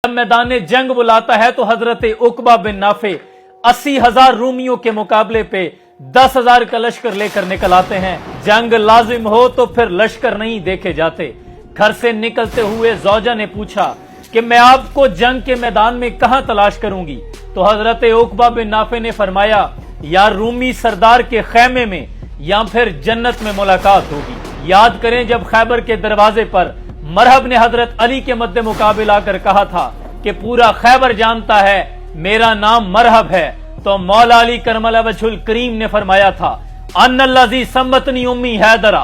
जब मैदान जंग बुलाता है तो हजरत उकबा बिन नाफे 80,000 रूमियों के मुकाबले पे 10,000 का लश्कर लेकर निकल आते हैं। जंग लाजिम हो तो फिर लश्कर नहीं देखे जाते। घर से निकलते हुए जौजा ने पूछा कि मैं आपको जंग के मैदान में कहां तलाश करूंगी? तो हजरत उकबा बिन नाफे ने फरमाया, या रूमी सरदार के खैमे में या फिर जन्नत में मुलाकात होगी। याद करें जब खैबर के दरवाजे पर मरहब ने हजरत अली के मद्दे मुकाबिल आकर कहा था कि पूरा खैबर जानता है मेरा नाम मरहब है, तो मौला अली करमला वजहुल करीम ने फरमाया था, अन्नल्लज़ी सम्मतनी उम्मी हैदरा,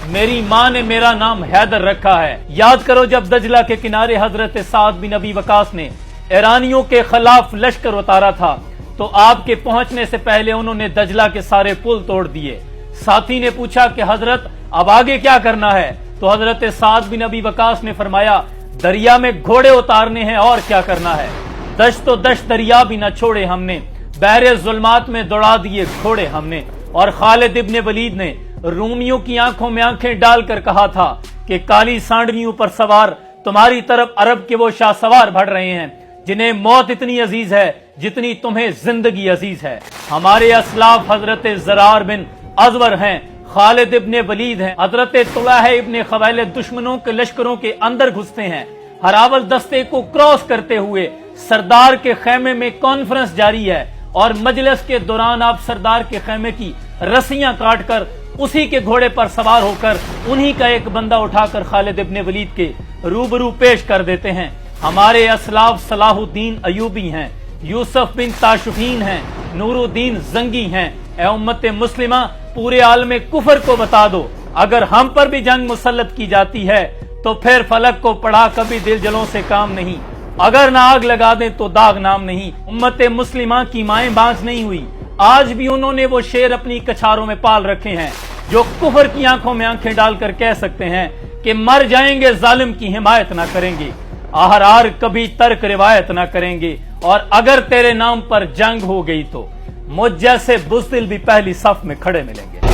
मेरी मां ने मेरा नाम हैदर रखा है। याद करो जब दजला के किनारे हजरत साद बिन अबी वकास ने ईरानियों के खिलाफ लश्कर उतारा था तो आपके पहुंचने से पहले उन्होंने दजला के सारे पुल तोड़ दिए। साथी ने पूछा कि हजरत अब आगे क्या करना है? तो हजरत साद बिन अबी वकास ने फरमाया, दरिया में घोड़े उतारने हैं और क्या करना है। दश्त तो दश्त दरिया भी न छोड़े हमने, बहरे जुल्मात में दौड़ा दिए घोड़े हमने। और खालिद इब्ने वलीद ने रूमियों की आंखों में आंखें डालकर कहा था कि काली सांडनियों पर सवार तुम्हारी तरफ अरब के वो शाह सवार बढ़ रहे हैं जिन्हें मौत इतनी अजीज है जितनी तुम्हें जिंदगी अजीज है। हमारे असलाफ हजरत ज़रार बिन अज़वर हैं, खालिद इब्ने वलीद हैं, हजरत तुलाह इब्ने खवाइलिद दुश्मनों के लश्करों के अंदर घुसते हैं। हरावल दस्ते को क्रॉस करते हुए सरदार के खेमे में कॉन्फ्रेंस जारी है और मजलिस के दौरान आप सरदार के खेमे की रस्सियां काटकर उसी के घोड़े पर सवार होकर उन्हीं का एक बंदा उठाकर खालिद इब्ने वलीद के रूबरू पेश कर देते हैं। हमारे असलाफ सलाहुद्दीन अयूबी हैं, यूसुफ बिन ताशुफीन हैं, नूरुद्दीन जंगी हैं। ए उम्मत मुस्लिमा, पूरे आलम कुफर को बता दो, अगर हम पर भी जंग मुसल्लत की जाती है तो फिर फलक को पढ़ा कभी दिल जलों से काम नहीं, अगर ना आग लगा दें तो दाग नाम नहीं। उम्मत मुस्लिमा की माएं बांझ नहीं हुई, आज भी उन्होंने वो शेर अपनी कछारों में पाल रखे हैं जो कुफर की आंखों में आंखें डालकर कह सकते हैं कि मर जाएंगे जालिम की हिमायत ना करेंगे, आहरार कभी तर्क रिवायत ना करेंगे, और अगर तेरे नाम पर जंग हो गई तो मुझ जैसे बुज़दिल भी पहली सफ में खड़े मिलेंगे।